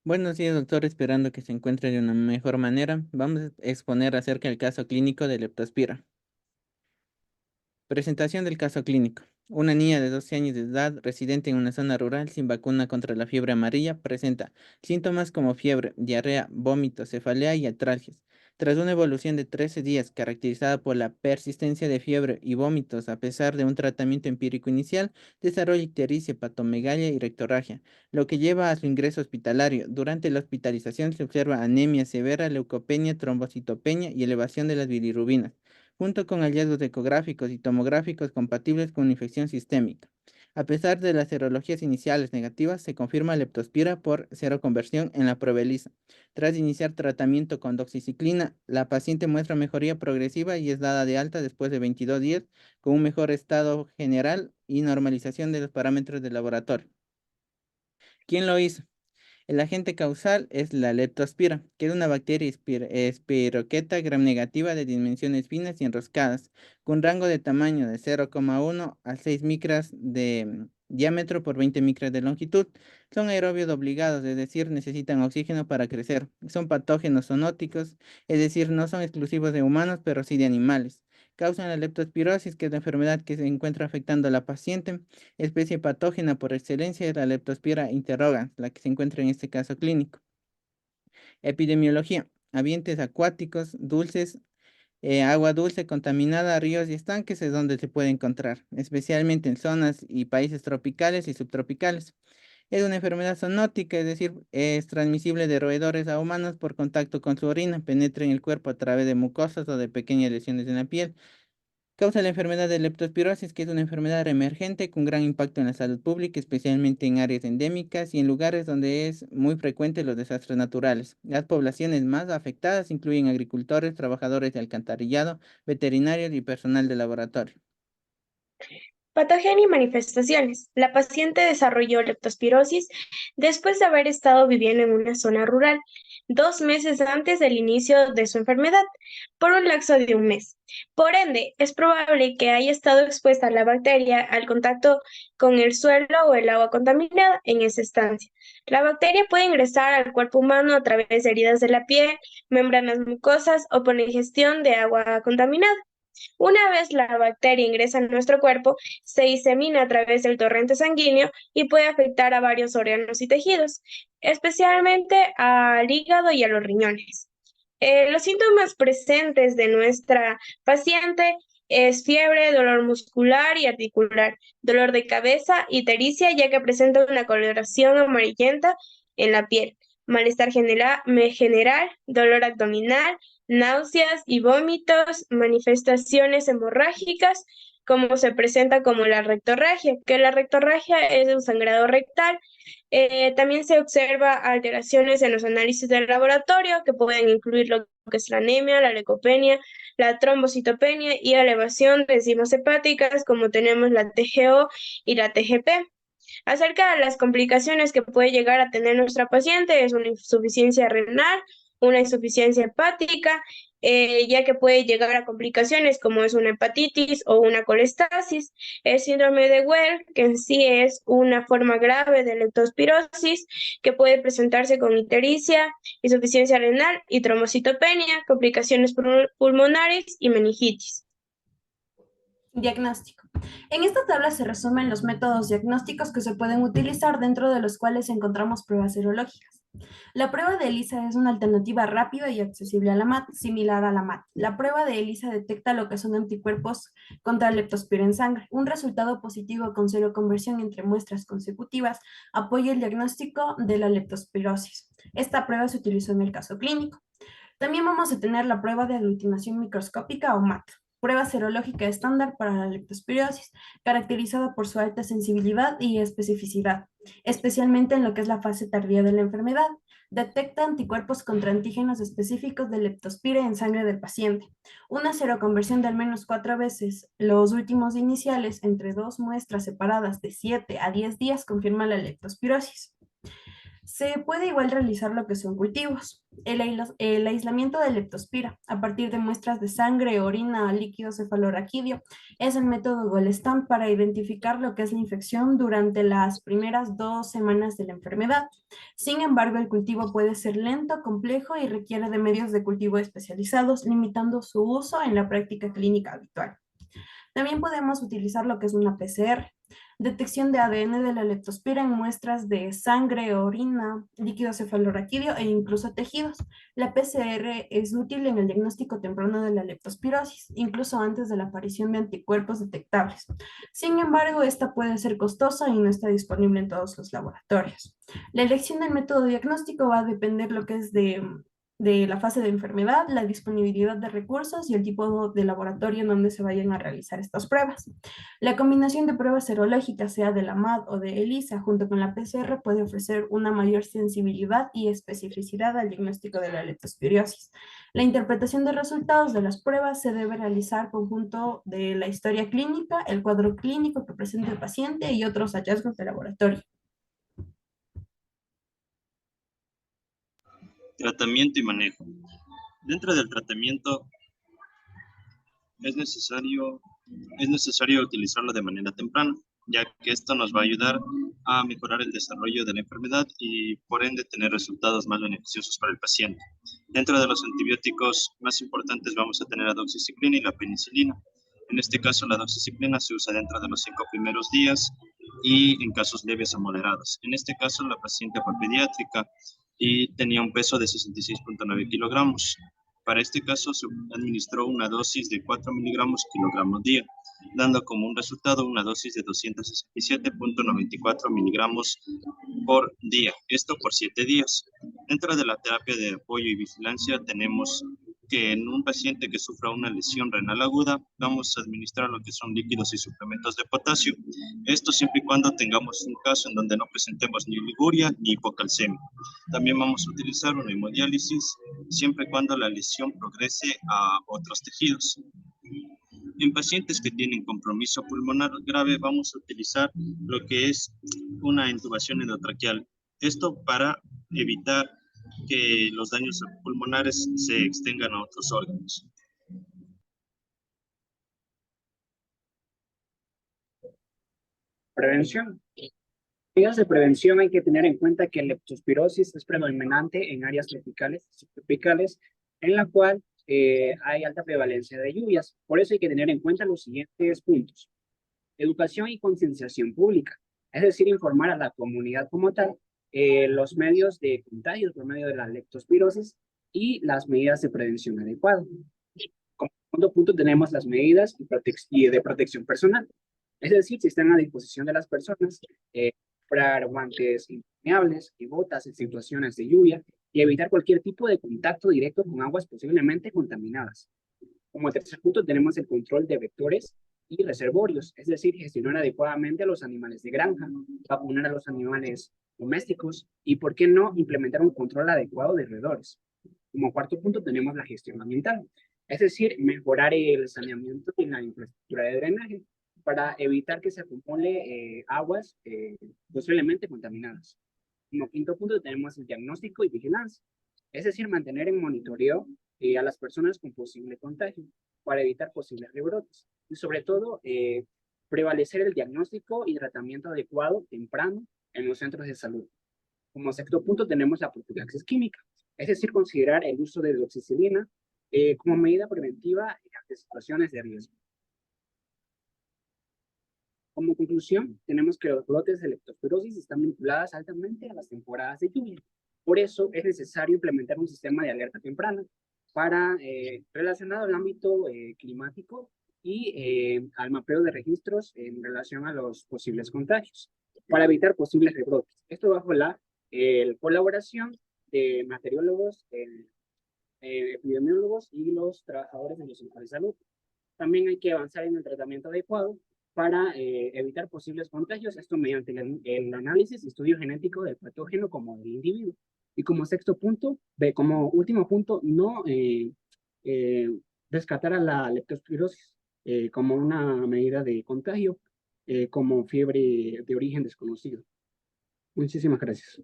Buenos días, doctor. Esperando que se encuentre de una mejor manera, vamos a exponer acerca del caso clínico de leptospira. Presentación del caso clínico. Una niña de 12 años de edad, residente en una zona rural sin vacuna contra la fiebre amarilla, presenta síntomas como fiebre, diarrea, vómitos, cefalea y artralgias. Tras una evolución de 13 días caracterizada por la persistencia de fiebre y vómitos a pesar de un tratamiento empírico inicial, desarrolla ictericia, hepatomegalia y rectorragia, lo que lleva a su ingreso hospitalario. Durante la hospitalización se observa anemia severa, leucopenia, trombocitopenia y elevación de las bilirrubinas, junto con hallazgos ecográficos y tomográficos compatibles con una infección sistémica. A pesar de las serologías iniciales negativas, se confirma leptospira por seroconversión en la prueba ELISA. Tras iniciar tratamiento con doxiciclina, la paciente muestra mejoría progresiva y es dada de alta después de 22 días con un mejor estado general y normalización de los parámetros del laboratorio. ¿Quién lo hizo? El agente causal es la leptospira, que es una bacteria espiroqueta gram negativa de dimensiones finas y enroscadas, con rango de tamaño de 0,1 a 6 micras de diámetro por 20 micras de longitud. Son aerobios obligados, es decir, necesitan oxígeno para crecer. Son patógenos zoonóticos, es decir, no son exclusivos de humanos, pero sí de animales. Causan la leptospirosis, que es la enfermedad que se encuentra afectando a la paciente. Especie patógena por excelencia es la Leptospira interrogans, la que se encuentra en este caso clínico. Epidemiología. Ambientes acuáticos, dulces, agua dulce contaminada, ríos y estanques es donde se puede encontrar, especialmente en zonas y países tropicales y subtropicales. Es una enfermedad zoonótica, es decir, es transmisible de roedores a humanos por contacto con su orina, penetra en el cuerpo a través de mucosas o de pequeñas lesiones en la piel. Causa la enfermedad de leptospirosis, que es una enfermedad emergente con gran impacto en la salud pública, especialmente en áreas endémicas y en lugares donde es muy frecuente los desastres naturales. Las poblaciones más afectadas incluyen agricultores, trabajadores de alcantarillado, veterinarios y personal de laboratorio. Patogenia y manifestaciones. La paciente desarrolló leptospirosis después de haber estado viviendo en una zona rural 2 meses antes del inicio de su enfermedad, por un lapso de un mes. Por ende, es probable que haya estado expuesta a la bacteria al contacto con el suelo o el agua contaminada en esa estancia. La bacteria puede ingresar al cuerpo humano a través de heridas de la piel, membranas mucosas o por ingestión de agua contaminada. Una vez la bacteria ingresa en nuestro cuerpo, se disemina a través del torrente sanguíneo y puede afectar a varios órganos y tejidos, especialmente al hígado y a los riñones. Los síntomas presentes de nuestra paciente es fiebre, dolor muscular y articular, dolor de cabeza y ictericia, ya que presenta una coloración amarillenta en la piel, malestar general, dolor abdominal, náuseas y vómitos, manifestaciones hemorrágicas, como se presenta como la rectorragia, que la rectorragia es un sangrado rectal. También se observa alteraciones en los análisis del laboratorio que pueden incluir lo que es la anemia, la leucopenia, la trombocitopenia y elevación de enzimas hepáticas como tenemos la TGO y la TGP. Acerca de las complicaciones que puede llegar a tener nuestra paciente, es una insuficiencia renal, una insuficiencia hepática, ya que puede llegar a complicaciones como es una hepatitis o una colestasis. El síndrome de Well, que en sí es una forma grave de leptospirosis, que puede presentarse con ictericia, insuficiencia renal y trombocitopenia, complicaciones pulmonares y meningitis. Diagnóstico. En esta tabla se resumen los métodos diagnósticos que se pueden utilizar, dentro de los cuales encontramos pruebas serológicas. La prueba de ELISA es una alternativa rápida y accesible a la MAT, similar a la MAT. La prueba de ELISA detecta lo que son anticuerpos contra leptospira en sangre. Un resultado positivo con seroconversión entre muestras consecutivas apoya el diagnóstico de la leptospirosis. Esta prueba se utilizó en el caso clínico. También vamos a tener la prueba de aglutinación microscópica o MAT, prueba serológica estándar para la leptospirosis, caracterizada por su alta sensibilidad y especificidad, especialmente en lo que es la fase tardía de la enfermedad. Detecta anticuerpos contra antígenos específicos de leptospira en sangre del paciente. Una seroconversión de al menos 4 veces los últimos iniciales entre dos muestras separadas de 7 a 10 días confirma la leptospirosis. Se puede igual realizar lo que son cultivos. El aislamiento de leptospira a partir de muestras de sangre, orina, líquido cefalorraquídeo es el método Gold Stamp para identificar lo que es la infección durante las primeras 2 semanas de la enfermedad. Sin embargo, el cultivo puede ser lento, complejo y requiere de medios de cultivo especializados, limitando su uso en la práctica clínica habitual. También podemos utilizar lo que es una PCR, detección de ADN de la leptospira en muestras de sangre, orina, líquido cefalorraquídeo e incluso tejidos. La PCR es útil en el diagnóstico temprano de la leptospirosis, incluso antes de la aparición de anticuerpos detectables. Sin embargo, esta puede ser costosa y no está disponible en todos los laboratorios. La elección del método diagnóstico va a depender lo que es de la fase de enfermedad, la disponibilidad de recursos y el tipo de laboratorio en donde se vayan a realizar estas pruebas. La combinación de pruebas serológicas, sea de la MAD o de ELISA, junto con la PCR, puede ofrecer una mayor sensibilidad y especificidad al diagnóstico de la leptospirosis. La interpretación de resultados de las pruebas se debe realizar conjunto de la historia clínica, el cuadro clínico que presenta el paciente y otros hallazgos de laboratorio. Tratamiento y manejo. Dentro del tratamiento es necesario utilizarlo de manera temprana, ya que esto nos va a ayudar a mejorar el desarrollo de la enfermedad y por ende tener resultados más beneficiosos para el paciente. Dentro de los antibióticos más importantes vamos a tener la doxiciclina y la penicilina. En este caso, la doxiciclina se usa dentro de los 5 primeros días y en casos leves a moderados. En este caso, la paciente fue pediátrica y tenía un peso de 66.9 kilogramos. Para este caso, se administró una dosis de 4 miligramos kilogramo día, dando como un resultado una dosis de 267.94 miligramos por día, esto por 7 días. Dentro de la terapia de apoyo y vigilancia tenemos que en un paciente que sufra una lesión renal aguda, vamos a administrar lo que son líquidos y suplementos de potasio. Esto siempre y cuando tengamos un caso en donde no presentemos ni oliguria ni hipocalcemia. También vamos a utilizar una hemodiálisis siempre y cuando la lesión progrese a otros tejidos. En pacientes que tienen compromiso pulmonar grave vamos a utilizar lo que es una intubación endotraqueal. Esto para evitar que los daños pulmonares se extendan a otros órganos. Prevención. Medidas de prevención hay que tener en cuenta que la leptospirosis es predominante en áreas tropicales y subtropicales, en la cual hay alta prevalencia de lluvias. Por eso hay que tener en cuenta los siguientes puntos. Educación y concienciación pública, es decir, informar a la comunidad como tal los medios de contagio por medio de la leptospirosis y las medidas de prevención adecuadas. Como segundo punto tenemos las medidas de protección personal, es decir, si están a disposición de las personas, comprar guantes impermeables y botas en situaciones de lluvia y evitar cualquier tipo de contacto directo con aguas posiblemente contaminadas. Como tercer punto tenemos el control de vectores y reservorios, es decir, gestionar adecuadamente a los animales de granja, vacunar a los animales domésticos y, ¿por qué no?, implementar un control adecuado de roedores. Como cuarto punto tenemos la gestión ambiental, es decir, mejorar el saneamiento y la infraestructura de drenaje para evitar que se acumule aguas posiblemente contaminadas. Como quinto punto tenemos el diagnóstico y vigilancia, es decir, mantener en monitoreo a las personas con posible contagio para evitar posibles rebrotes. Y sobre todo, prevalecer el diagnóstico y tratamiento adecuado temprano en los centros de salud. Como sexto punto tenemos la profilaxis química, es decir, considerar el uso de doxicilina como medida preventiva ante situaciones de riesgo. Como conclusión, tenemos que los brotes de leptospirosis están vinculadas altamente a las temporadas de lluvia. Por eso es necesario implementar un sistema de alerta temprana para relacionado al ámbito climático y al mapeo de registros en relación a los posibles contagios, para evitar posibles rebrotes. Esto bajo la colaboración de meteorólogos, epidemiólogos y los trabajadores de los centros de salud. También hay que avanzar en el tratamiento adecuado para evitar posibles contagios, esto mediante el análisis y estudio genético del patógeno como del individuo. Y como sexto punto, como último punto, no descartar a la leptospirosis como una medida de contagio, como fiebre de origen desconocido. Muchísimas gracias.